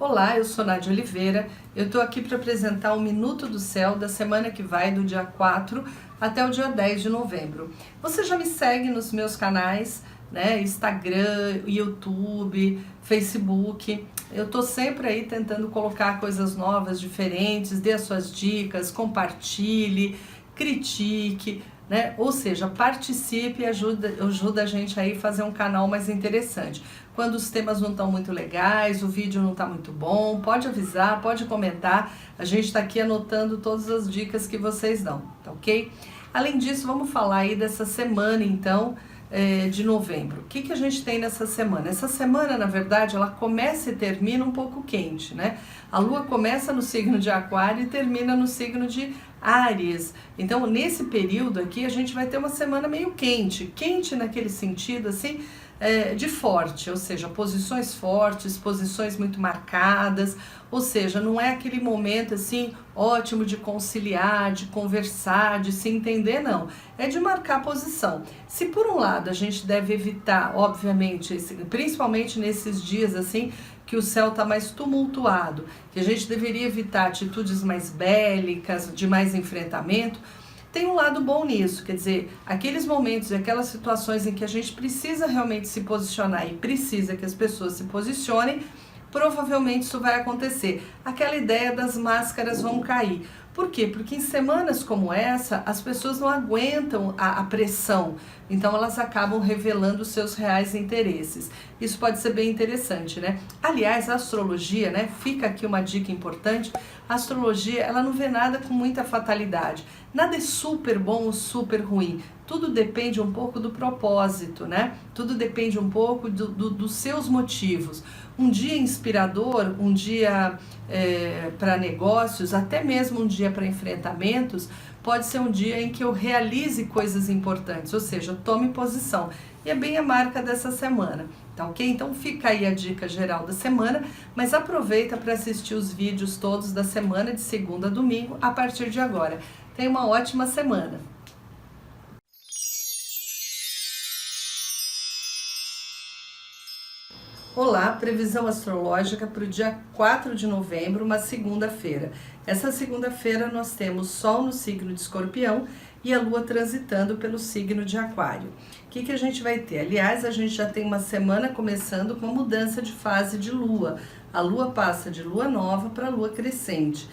Olá, eu sou Nádia Oliveira, eu estou aqui para apresentar o Minuto do Céu da semana que vai do dia 4 até o dia 10 de novembro. Você já me segue nos meus canais, né? Instagram, YouTube, Facebook. Eu estou sempre aí tentando colocar coisas novas, diferentes, dê as suas dicas, compartilhe, critique, né? Ou seja, participe e ajuda a gente aí a fazer um canal mais interessante. Quando os temas não estão muito legais, o vídeo não está muito bom, pode avisar, pode comentar. A gente está aqui anotando todas as dicas que vocês dão, tá ok? Além disso, vamos falar aí dessa semana, então, de novembro. O que a gente tem nessa semana? Essa semana, na verdade, ela começa e termina um pouco quente, né? A Lua começa no signo de Aquário e termina no signo de Áries. Então, nesse período aqui, a gente vai ter uma semana meio quente. Quente naquele sentido, assim, de forte, ou seja, posições fortes, posições muito marcadas, ou seja, não é aquele momento assim ótimo de conciliar, de conversar, de se entender, não. É de marcar posição. Se por um lado a gente deve evitar, obviamente, principalmente nesses dias assim, que o céu está mais tumultuado, que a gente deveria evitar atitudes mais bélicas, de mais enfrentamento, tem um lado bom nisso, quer dizer, aqueles momentos e aquelas situações em que a gente precisa realmente se posicionar e precisa que as pessoas se posicionem, provavelmente isso vai acontecer. Aquela ideia das máscaras vão cair. Por quê? Porque em semanas como essa, as pessoas não aguentam a pressão, então elas acabam revelando os seus reais interesses. Isso pode ser bem interessante, né? Aliás, a astrologia, né? Fica aqui uma dica importante, a astrologia, ela não vê nada com muita fatalidade. Nada é super bom ou super ruim. Tudo depende um pouco do propósito, né? Tudo depende um pouco dos seus motivos. Um dia inspirador, um dia para negócios, até mesmo um dia para enfrentamentos, pode ser um dia em que eu realize coisas importantes, ou seja, tome posição. E é bem a marca dessa semana, tá ok? Então fica aí a dica geral da semana, mas aproveita para assistir os vídeos todos da semana, de segunda a domingo, a partir de agora. Tenha uma ótima semana! Olá, previsão astrológica para o dia 4 de novembro, uma segunda-feira. Essa segunda-feira nós temos Sol no signo de Escorpião e a Lua transitando pelo signo de Aquário. O que a gente vai ter? Aliás, a gente já tem uma semana começando com a mudança de fase de Lua. A Lua passa de Lua nova para Lua crescente.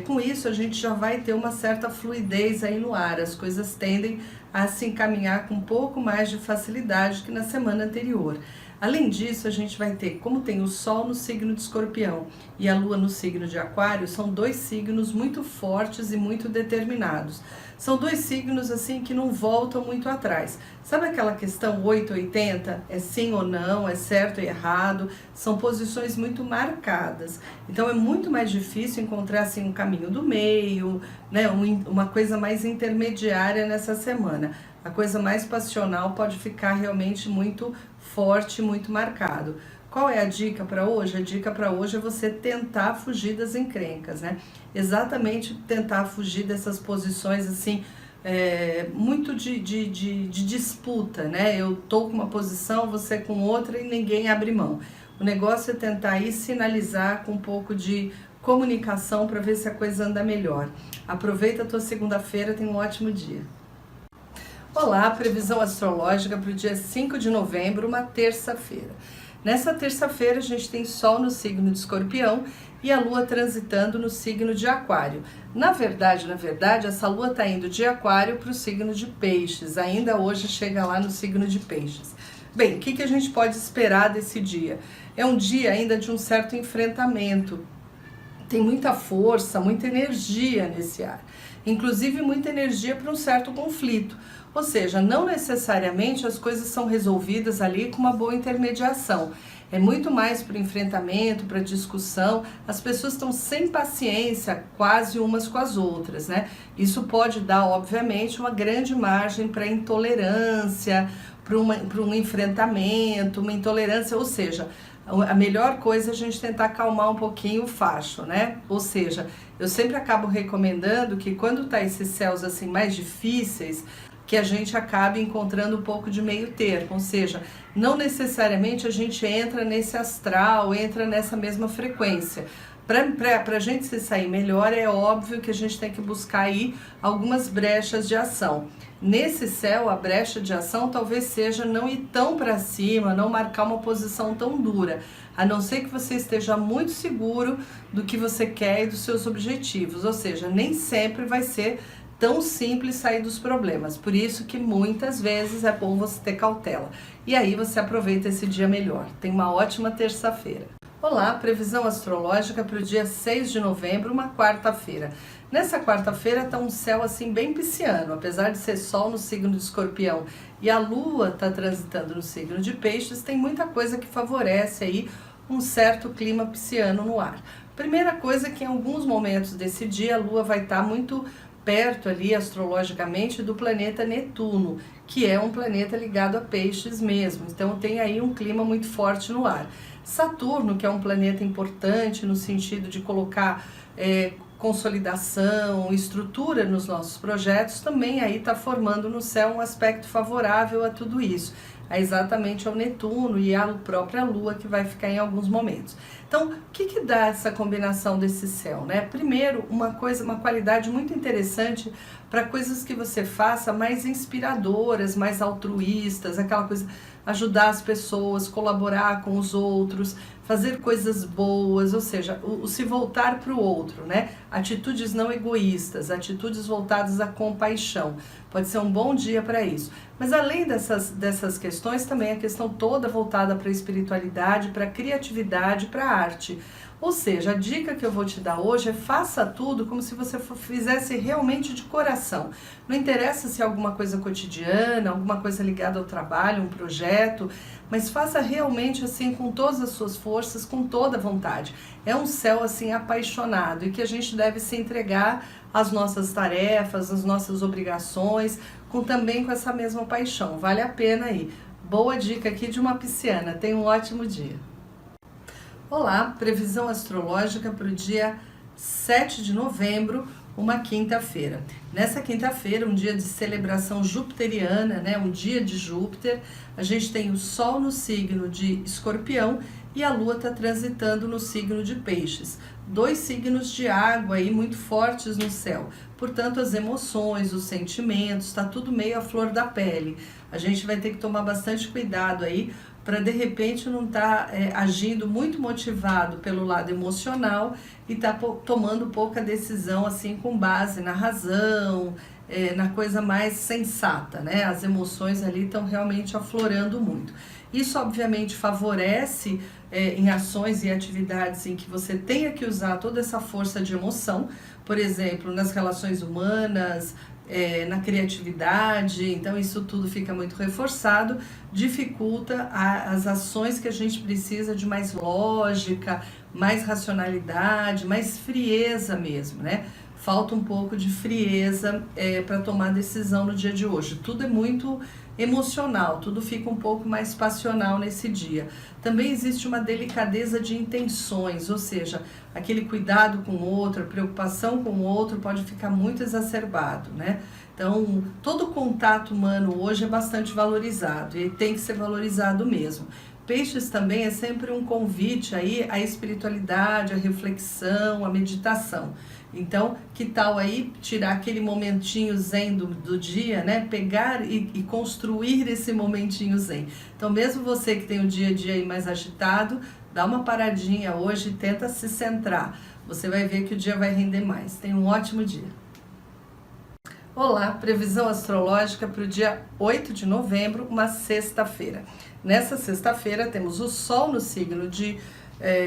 Com isso, a gente já vai ter uma certa fluidez aí no ar. As coisas tendem a se encaminhar com um pouco mais de facilidade que na semana anterior. Além disso, a gente vai ter, como tem o Sol no signo de Escorpião e a Lua no signo de Aquário, são dois signos muito fortes e muito determinados. São dois signos assim que não voltam muito atrás. Sabe aquela questão 880? É sim ou não, é certo ou errado? São posições muito marcadas. Então é muito mais difícil encontrar assim um caminho do meio, né? Uma coisa mais intermediária nessa semana. A coisa mais passional pode ficar realmente muito forte, muito marcado. Qual é a dica para hoje? A dica para hoje é você tentar fugir das encrencas, né? Exatamente tentar fugir dessas posições assim, muito de disputa, né? Eu tô com uma posição, você com outra e ninguém abre mão. O negócio é tentar aí sinalizar com um pouco de comunicação para ver se a coisa anda melhor. Aproveita a tua segunda-feira, tenha um ótimo dia. Olá, previsão astrológica para o dia 5 de novembro, uma terça-feira. Nessa terça-feira a gente tem Sol no signo de Escorpião e a Lua transitando no signo de Aquário. Na verdade, essa Lua está indo de Aquário para o signo de Peixes, ainda hoje chega lá no signo de Peixes. Bem, o que a gente pode esperar desse dia? É um dia ainda de um certo enfrentamento, tem muita força, muita energia nesse ar, inclusive muita energia para um certo conflito. Ou seja, não necessariamente as coisas são resolvidas ali com uma boa intermediação. É muito mais para enfrentamento, para discussão. As pessoas estão sem paciência quase umas com as outras, né? Isso pode dar, obviamente, uma grande margem para intolerância, para um enfrentamento, uma intolerância, ou seja, a melhor coisa é a gente tentar acalmar um pouquinho o facho, né? Ou seja, eu sempre acabo recomendando que quando tá esses céus assim mais difíceis, que a gente acabe encontrando um pouco de meio termo, ou seja, não necessariamente a gente entra nesse astral, entra nessa mesma frequência. Para a gente se sair melhor, é óbvio que a gente tem que buscar aí algumas brechas de ação. Nesse céu, a brecha de ação talvez seja não ir tão para cima, não marcar uma posição tão dura, a não ser que você esteja muito seguro do que você quer e dos seus objetivos, ou seja, nem sempre vai ser tão simples sair dos problemas, por isso que muitas vezes é bom você ter cautela, e aí você aproveita esse dia melhor. Tenha uma ótima terça-feira. Olá, previsão astrológica para o dia 6 de novembro, uma quarta-feira. Nessa quarta-feira está um céu assim bem pisciano, apesar de ser Sol no signo de Escorpião e a Lua está transitando no signo de Peixes, tem muita coisa que favorece aí um certo clima pisciano no ar. Primeira coisa é que em alguns momentos desse dia a Lua vai estar muito perto ali astrologicamente do planeta Netuno, que é um planeta ligado a Peixes mesmo, então tem aí um clima muito forte no ar. Saturno, que é um planeta importante no sentido de colocar consolidação, estrutura nos nossos projetos, também aí está formando no céu um aspecto favorável a tudo isso, exatamente ao Netuno e à própria Lua, que vai ficar em alguns momentos. Então, o que dá essa combinação desse céu, né? Primeiro, uma qualidade muito interessante para coisas que você faça mais inspiradoras, mais altruístas, aquela coisa, ajudar as pessoas, colaborar com os outros, fazer coisas boas, ou seja, o se voltar para o outro, né? Atitudes não egoístas, atitudes voltadas à compaixão. Pode ser um bom dia para isso. Mas além dessas questões, também a questão toda voltada para a espiritualidade, para a criatividade, para a arte. Ou seja, a dica que eu vou te dar hoje é faça tudo como se você fizesse realmente de coração. Não interessa se é alguma coisa cotidiana, alguma coisa ligada ao trabalho, um projeto, mas faça realmente assim com todas as suas forças, com toda a vontade. É um céu assim apaixonado e que a gente deve se entregar às nossas tarefas, às nossas obrigações, também com essa mesma paixão. Vale a pena aí. Boa dica aqui de uma pisciana. Tenha um ótimo dia. Olá, previsão astrológica para o dia 7 de novembro, uma quinta-feira. Nessa quinta-feira, um dia de celebração jupiteriana, né? Um dia de Júpiter, a gente tem o Sol no signo de Escorpião e a Lua está transitando no signo de Peixes. Dois signos de água aí muito fortes no céu. Portanto, as emoções, os sentimentos, está tudo meio à flor da pele. A gente vai ter que tomar bastante cuidado aí para de repente não estar agindo muito motivado pelo lado emocional e estar tomando pouca decisão assim com base na razão, na coisa mais sensata, né? As emoções ali estão realmente aflorando muito. Isso obviamente favorece em ações e atividades em que você tenha que usar toda essa força de emoção, por exemplo, nas relações humanas, na criatividade, então isso tudo fica muito reforçado, dificulta as ações que a gente precisa de mais lógica, mais racionalidade, mais frieza mesmo, né? Falta um pouco de frieza para tomar decisão no dia de hoje. Tudo é muito emocional, tudo fica um pouco mais passional nesse dia. Também existe uma delicadeza de intenções, ou seja, aquele cuidado com o outro, a preocupação com o outro pode ficar muito exacerbado, né? Então, todo contato humano hoje é bastante valorizado e tem que ser valorizado mesmo. Peixes também é sempre um convite aí à espiritualidade, à reflexão, à meditação. Então, que tal aí tirar aquele momentinho zen do dia, né? Pegar e construir esse momentinho zen. Então, mesmo você que tem um dia a dia aí mais agitado, dá uma paradinha hoje e tenta se centrar. Você vai ver que o dia vai render mais. Tenha um ótimo dia. Olá, previsão astrológica para o dia 8 de novembro, uma sexta-feira. Nessa sexta-feira temos o Sol no signo de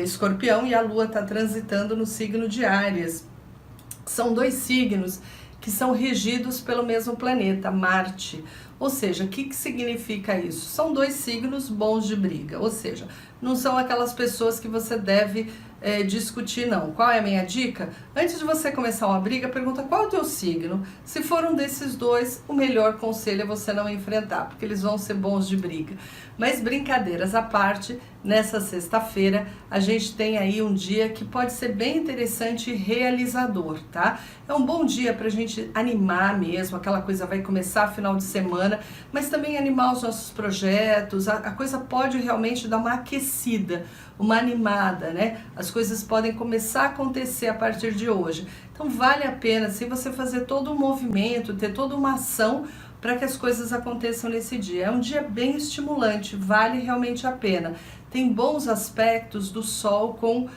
Escorpião e a Lua está transitando no signo de Áries. São dois signos que são regidos pelo mesmo planeta, Marte. Ou seja, o que significa isso? São dois signos bons de briga, ou seja, não são aquelas pessoas que você deve discutir, não. Qual é a minha dica? Antes de você começar uma briga, pergunta qual é o teu signo. Se for um desses dois, o melhor conselho é você não enfrentar, porque eles vão ser bons de briga. Mas brincadeiras à parte, nessa sexta-feira, a gente tem aí um dia que pode ser bem interessante e realizador, tá? É um bom dia pra gente animar mesmo, aquela coisa vai começar final de semana, mas também animar os nossos projetos, a coisa pode realmente dar uma aquecida, uma animada, né? As coisas podem começar a acontecer a partir de hoje. Então vale a pena, se você fazer todo um movimento, ter toda uma ação para que as coisas aconteçam nesse dia. É um dia bem estimulante, vale realmente a pena. Tem bons aspectos do Sol com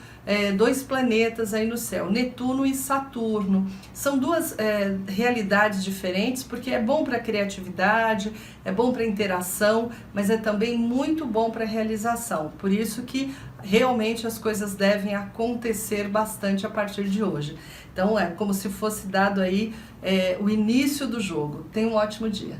dois planetas aí no céu, Netuno e Saturno. São duas realidades diferentes, porque é bom para a criatividade, é bom para a interação, mas é também muito bom para a realização. Por isso que realmente as coisas devem acontecer bastante a partir de hoje. Então é como se fosse dado aí o início do jogo. Tenha um ótimo dia.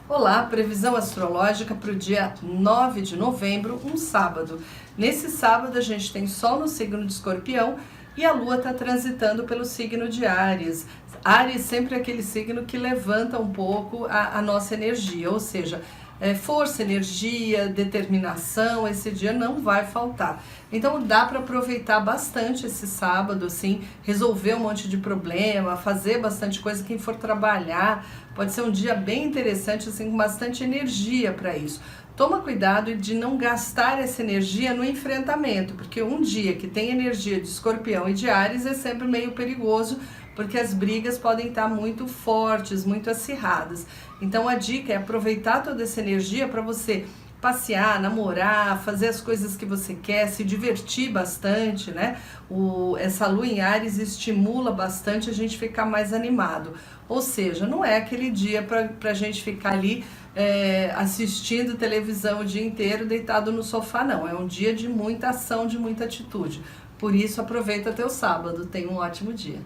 Olá, previsão astrológica para o dia 9 de novembro, um sábado. Nesse sábado a gente tem Sol no signo de Escorpião e a Lua está transitando pelo signo de Áries. Áries sempre é aquele signo que levanta um pouco a nossa energia, ou seja, força, energia, determinação, esse dia não vai faltar. Então dá para aproveitar bastante esse sábado, assim, resolver um monte de problema, fazer bastante coisa, quem for trabalhar, pode ser um dia bem interessante, assim, com bastante energia para isso. Toma cuidado de não gastar essa energia no enfrentamento, porque um dia que tem energia de Escorpião e de Áries é sempre meio perigoso, porque as brigas podem estar muito fortes, muito acirradas. Então a dica é aproveitar toda essa energia para você passear, namorar, fazer as coisas que você quer, se divertir bastante, né? Essa Lua em Áries estimula bastante a gente ficar mais animado. Ou seja, não é aquele dia para a gente ficar ali assistindo televisão o dia inteiro deitado no sofá, não. É um dia de muita ação, de muita atitude. Por isso, aproveita teu sábado. Tenha um ótimo dia.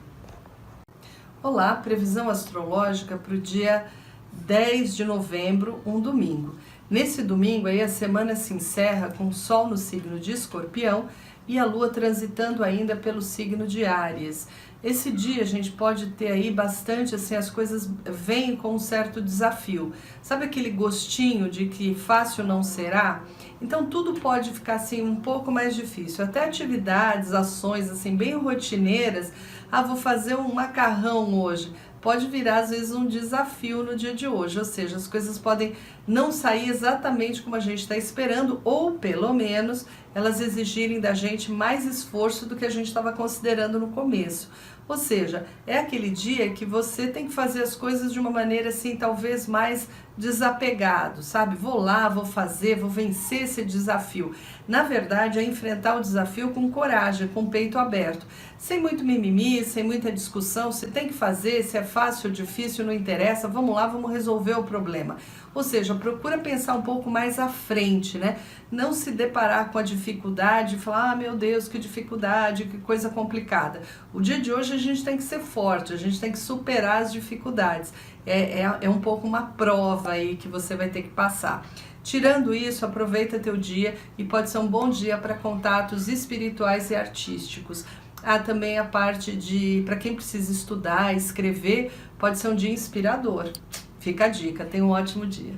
Olá, previsão astrológica para o dia 10 de novembro, um domingo. Nesse domingo aí a semana se encerra com o Sol no signo de Escorpião e a Lua transitando ainda pelo signo de Áries. Esse dia a gente pode ter aí bastante, assim, as coisas vêm com um certo desafio. Sabe aquele gostinho de que fácil não será? Então tudo pode ficar assim um pouco mais difícil. Até atividades, ações assim bem rotineiras. Ah, vou fazer um macarrão hoje. Pode virar às vezes um desafio no dia de hoje, ou seja, as coisas podem não sair exatamente como a gente está esperando, ou pelo menos elas exigirem da gente mais esforço do que a gente estava considerando no começo. Ou seja, é aquele dia que você tem que fazer as coisas de uma maneira assim, talvez mais desapegado, sabe? Vou lá, vou fazer, vou vencer esse desafio. Na verdade, é enfrentar o desafio com coragem, com o peito aberto. Sem muito mimimi, sem muita discussão, se tem que fazer, se é fácil ou difícil, não interessa, vamos lá, vamos resolver o problema. Ou seja, procura pensar um pouco mais à frente, né? Não se deparar com a dificuldade e falar, ah, meu Deus, que dificuldade, que coisa complicada. O dia de hoje a gente tem que ser forte, a gente tem que superar as dificuldades. É um pouco uma prova aí que você vai ter que passar. Tirando isso, aproveita teu dia e pode ser um bom dia para contatos espirituais e artísticos. Há também a parte de, para quem precisa estudar, escrever, pode ser um dia inspirador. Fica a dica, tenha um ótimo dia.